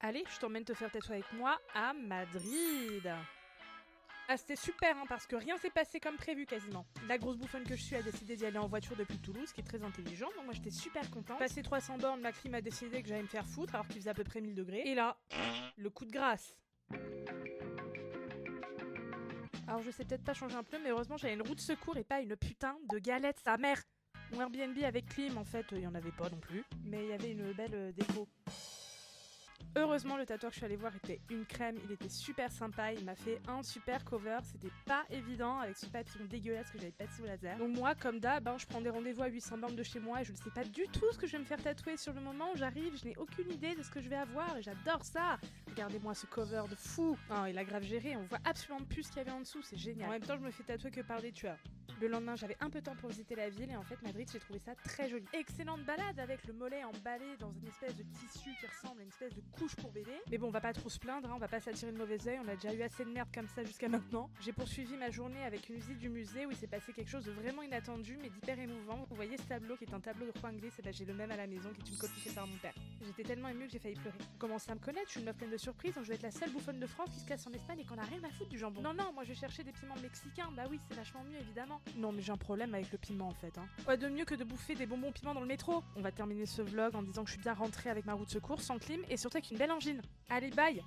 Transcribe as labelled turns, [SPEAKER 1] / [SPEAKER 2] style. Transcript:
[SPEAKER 1] Allez, je t'emmène te faire tatouer avec moi à Madrid. Ah, c'était super, hein, parce que rien s'est passé comme prévu quasiment. La grosse bouffonne que je suis a décidé d'y aller en voiture depuis Toulouse, ce qui est très intelligent, donc moi j'étais super contente. Passé 300 bornes, ma clim a décidé que j'allais me faire foutre alors qu'il faisait à peu près 1000 degrés. Et là, le coup de grâce. Alors je sais peut-être pas changer un peu, mais heureusement j'avais une roue de secours et pas une putain de galette, sa mère. Mon Airbnb avec clim, en fait, il y en avait pas non plus, mais il y avait une belle déco. Heureusement, le tatoueur que je suis allée voir était une crème, il était super sympa, il m'a fait un super cover, c'était pas évident avec ce papillon dégueulasse que j'avais passé au laser. Donc moi, comme d'hab, je prends des rendez-vous à 800 bornes de chez moi et je ne sais pas du tout ce que je vais me faire tatouer sur le moment où j'arrive, je n'ai aucune idée de ce que je vais avoir et j'adore ça. Regardez-moi ce cover de fou. Oh, il a grave géré, on voit absolument plus ce qu'il y avait en dessous, c'est génial. En même temps, je me fais tatouer que par des tueurs. Le lendemain, j'avais un peu de temps pour visiter la ville et en fait, Madrid, j'ai trouvé ça très joli. Excellente balade avec le mollet emballé dans une espèce de tissu qui ressemble à une espèce de couche pour bébé. Mais bon, on va pas trop se plaindre, on va pas s'attirer de mauvais oeil, on a déjà eu assez de merde comme ça jusqu'à maintenant. J'ai poursuivi ma journée avec une visite du musée où il s'est passé quelque chose de vraiment inattendu mais d'hyper émouvant. Vous voyez ce tableau qui est un tableau de Juan Gris, et j'ai le même à la maison qui est une copie faite par mon père. J'étais tellement émue que j'ai failli pleurer. Vous commencez à me connaître, je suis une meuf pleine de surprises, donc je vais être la seule bouffonne de France qui se casse en Espagne et qu'on a rien à foutre du jambon. Non, moi je vais chercher des piments mexicains, bah oui, c'est vachement mieux évidemment. Non, mais j'ai un problème avec le piment en fait. Quoi de mieux que de bouffer des bonbons piments dans le métro? On va terminer ce vlog en disant que je suis bien rentrée avec ma roue de secours, sans clim et surtout avec une belle angine. Allez, bye!